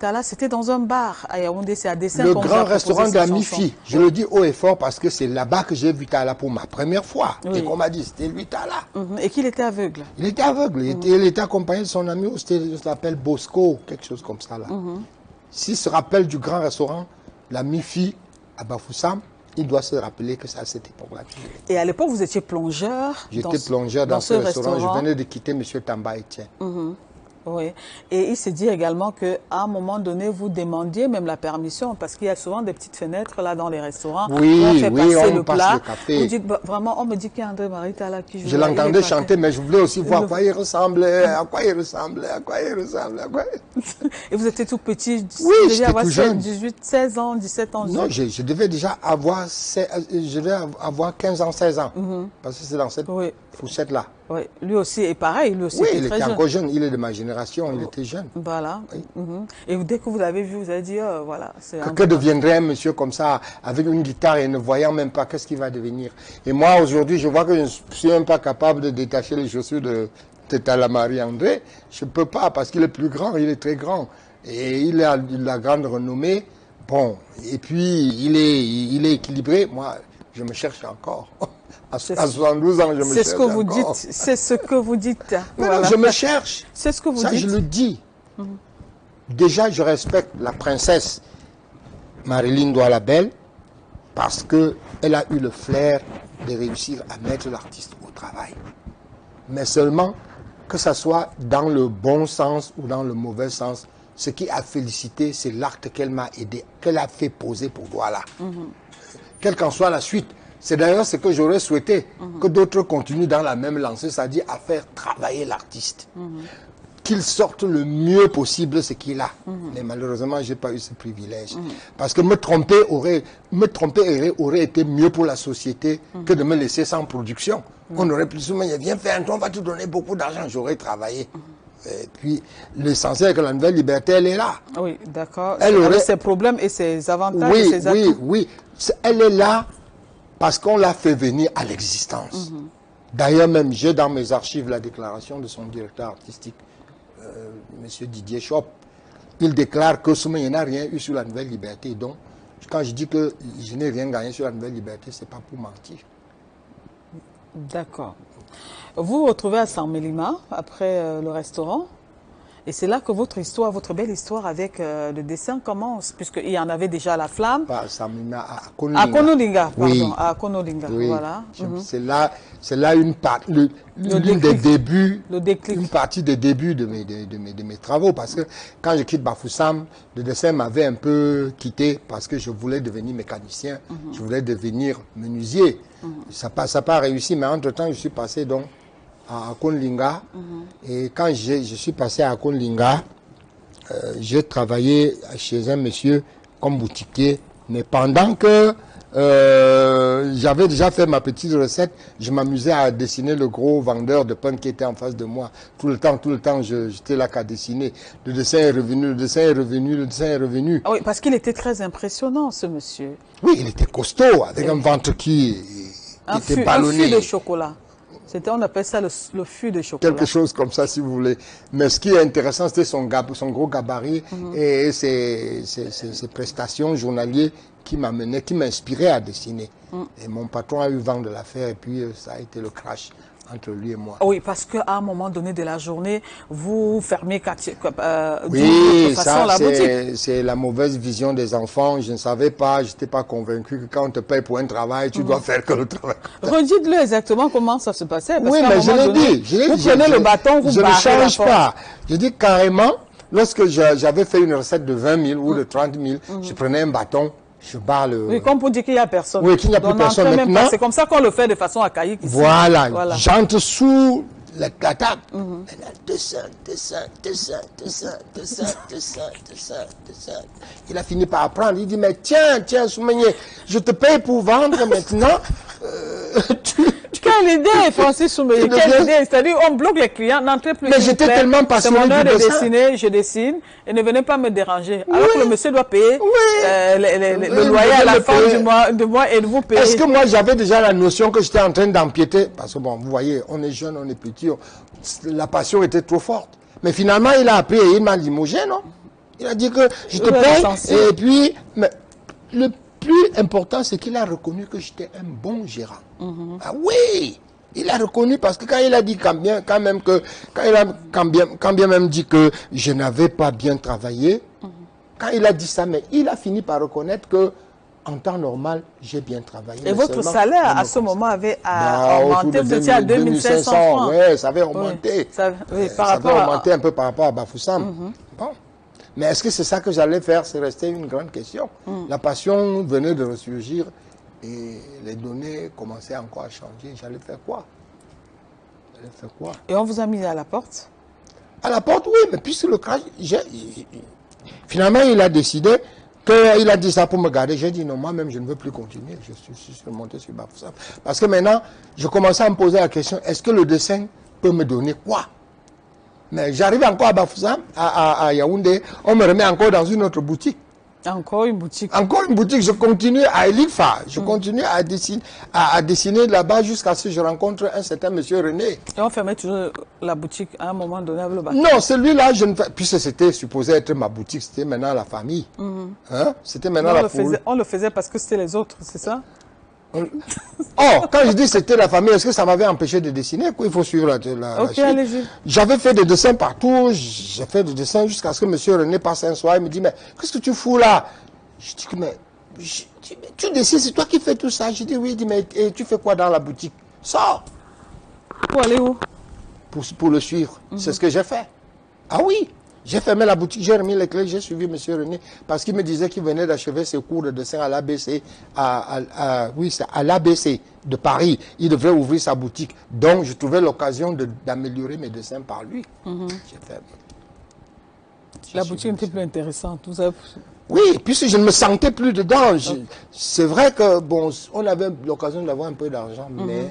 Là, c'était dans un bar à Yaoundé, c'est à Dessin. Le grand restaurant de la Mi-Fi. Je le dis haut et fort parce que c'est là-bas que j'ai vu Tala pour ma première fois. Oui. Et qu'on m'a dit, c'était lui Tala. Et qu'il était aveugle. Il était aveugle. Il était accompagné de son ami, il s'appelle Bosco, quelque chose comme ça là. S'il se rappelle du grand restaurant, la Mi-Fi à Bafoussam, il doit se rappeler que c'est à cette époque-là. Et à l'époque, vous étiez plongeur. J'étais plongeur dans ce restaurant. Je venais de quitter M. Tamba Etienne. Oui. Et il s'est dit également qu'à un moment donné, vous demandiez même la permission, parce qu'il y a souvent des petites fenêtres là dans les restaurants. Oui, on fait passer le passe plat. le café. Vous dites, bah, vraiment, on me dit qu'il y a André Marie Tala qui joue. Je l'entendais chanter, mais je voulais aussi voir à quoi il ressemblait, à quoi il ressemblait, à quoi il ressemblait, à quoi... Et vous étiez tout petit. Oui, j'étais tout jeune. 18, 16 ans, 17 ans. Non, je devais déjà avoir, je devais avoir 15 ans, 16 ans. Parce que c'est dans cette fourchette-là. Oui, lui aussi est pareil, lui aussi il était encore jeune, il est de ma génération, il était jeune. Voilà. Oui. Et dès que vous l'avez vu, vous avez dit, oh, voilà. Que deviendrait un monsieur comme ça, avec une guitare et ne voyant même pas, qu'est-ce qu'il va devenir? Et moi, aujourd'hui, je vois que je ne suis même pas capable de détacher les chaussures de Tala Marie-André. Je ne peux pas, parce qu'il est plus grand, il est très grand. Et il a la grande renommée. Bon, et puis, il est équilibré. Moi, je me cherche encore. À 72 ans, je me cherche. C'est ce que vous dites. C'est ce que vous dites. Voilà. Je me cherche. C'est ce que vous dites. Ça, je le dis. Déjà, je respecte la princesse Marilyn Douala-Belle parce qu'elle a eu le flair de réussir à mettre l'artiste au travail. Mais seulement que ça soit dans le bon sens ou dans le mauvais sens, ce qui a félicité, c'est l'acte qu'elle m'a aidé, qu'elle a fait poser pour Douala. Quelle qu'en soit la suite. C'est d'ailleurs ce que j'aurais souhaité, que d'autres continuent dans la même lancée, c'est-à-dire à faire travailler l'artiste. Qu'il sorte le mieux possible ce qu'il a. Mais malheureusement, je n'ai pas eu ce privilège. Parce que me tromper aurait été mieux pour la société que de me laisser sans production. On aurait plus souvent, viens faire un tour, on va te donner beaucoup d'argent, j'aurais travaillé. Et puis, l'essentiel est que la nouvelle liberté, elle est là. Oui, d'accord. Elle aurait ses problèmes et ses avantages et ses atouts. Oui. Elle est là parce qu'on l'a fait venir à l'existence. D'ailleurs, même, j'ai dans mes archives la déclaration de son directeur artistique, M. Didier Chop. Il déclare que Soumaï n'a rien eu sur la nouvelle liberté. Donc, quand je dis que je n'ai rien gagné sur la nouvelle liberté, ce n'est pas pour mentir. D'accord. Vous vous retrouvez à San Mélima, après le restaurant. Et c'est là que votre histoire, votre belle histoire avec le dessin commence, puisqu'il y en avait déjà à La Flamme. Pas à San Mélima, à Konolinga. À Konolinga, pardon. Oui. À Konolinga, oui. Voilà. C'est là une partie des débuts de mes travaux. Parce que quand je quitte Bafoussam, le dessin m'avait un peu quitté parce que je voulais devenir mécanicien. Je voulais devenir menuisier. Ça n'a pas réussi, mais entre-temps, je suis passé donc à Konolinga. Et quand je suis passé à Konolinga, j'ai travaillé chez un monsieur comme boutiquier. Mais pendant que j'avais déjà fait ma petite recette, je m'amusais à dessiner le gros vendeur de pain qui était en face de moi. Tout le temps, j'étais là qu'à dessiner. Le dessin est revenu, le dessin est revenu, le dessin est revenu. Ah oui, parce qu'il était très impressionnant, ce monsieur. Oui, il était costaud, avec un ventre qui était ballonné. Un fût de chocolat. On appelle ça le fût de chocolat. Quelque chose comme ça, si vous voulez. Mais ce qui est intéressant, c'était son gros gabarit et ses prestations journalières qui m'inspiraient à dessiner. Et mon patron a eu vent de l'affaire et puis ça a été le crash entre lui et moi. Oui, parce qu'à un moment donné de la journée, vous fermez oui, ça, c'est la mauvaise vision des enfants. Je ne savais pas, je n'étais pas convaincu que quand on te paye pour un travail, tu dois faire que le travail. Redites-le exactement comment ça se passait. Parce oui, mais je l'ai dit. Vous prenez le bâton, vous barrez la porte. Je ne change pas. Je dis carrément, lorsque j'avais fait une recette de 20 000 ou de 30 000, je prenais un bâton. Je barre le... Oui, comme pour dire qu'il n'y a personne. Oui, qu'il n'y a plus personne maintenant. C'est comme ça qu'on le fait de façon archaïque ici. Voilà. J'entre sous la table. Dessin. Il a fini par apprendre. Il dit, mais tiens, Soumaïe, je te paye pour vendre maintenant. Quelle idée, Francis Soumaïe, quelle idée. C'est-à-dire, on bloque les clients, n'entrez plus. Mais j'étais tellement passionné du dessin. C'est mon heure de dessiner, je dessine, et ne venez pas me déranger. Alors que le monsieur doit payer le loyer à la fin du mois et vous payez. Est-ce que moi, j'avais déjà la notion que j'étais en train d'empiéter? Parce que bon, vous voyez, on est jeune, on est petit, la passion était trop forte. Mais finalement, il a appris et il m'a limogé, non? Il a dit que je te Ouais, paye. l'essentiel. Et puis, mais le plus important, c'est qu'il a reconnu que j'étais un bon gérant. Ah oui! Il a reconnu parce que quand il a dit quand bien même dit que je n'avais pas bien travaillé, quand il a dit ça, mais il a fini par reconnaître que en temps normal, j'ai bien travaillé. Et votre salaire, à ce moment, avait augmenté. Vous étiez à 2500 francs. Oui, ça avait augmenté. Oui, par ça rapport avait augmenté un peu par rapport à Bafoussam. Bon. Mais est-ce que c'est ça que j'allais faire? C'est resté une grande question. La passion venait de ressurgir et les données commençaient encore à changer. J'allais faire quoi? Et on vous a mis à la porte? À la porte, oui, mais puisque le crash, finalement, il a décidé qu'il a dit ça pour me garder. J'ai dit non, moi-même, je ne veux plus continuer. Je suis remonté sur Bafoussam. Parce que maintenant, je commençais à me poser la question, est-ce que le dessin peut me donner quoi? Mais j'arrive encore à Bafoussam, à Yaoundé, on me remet encore dans une autre boutique. Encore une boutique. Encore une boutique, je continue à Elifa, je continue à dessiner là-bas jusqu'à ce que je rencontre un certain monsieur René. Et on fermait toujours la boutique à un moment donné avec le bateau. Non, celui-là, je ne fais... Puisque c'était supposé être ma boutique, c'était maintenant la famille. Hein? C'était maintenant la famille. On le faisait parce que c'était les autres, c'est ça? Oh, quand je dis c'était la famille, est-ce que ça m'avait empêché de dessiner? Il faut suivre la Ok, allez-y. J'avais fait des dessins partout, j'ai fait des dessins jusqu'à ce que monsieur René passe un soir, il me dit, mais qu'est-ce que tu fous là? Je dis, mais tu dessines, c'est toi qui fais tout ça. Je dis, oui, il dit, mais et tu fais quoi dans la boutique? Sors! Pour aller où? Pour le suivre. C'est ce que j'ai fait. Ah oui! J'ai fermé la boutique, j'ai remis les clés, j'ai suivi M. René parce qu'il me disait qu'il venait d'achever ses cours de dessin à l'ABC, oui, c'est à l'ABC de Paris. Il devrait ouvrir sa boutique. Donc, je trouvais l'occasion d'améliorer mes dessins par lui. J'ai fermé. La boutique n'était plus intéressante. Vous avez... Oui, puisque je ne me sentais plus dedans. C'est vrai que, bon, on avait l'occasion d'avoir un peu d'argent, mais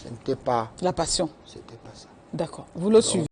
ce n'était pas... La passion. C'était pas ça. D'accord. Vous le suivez.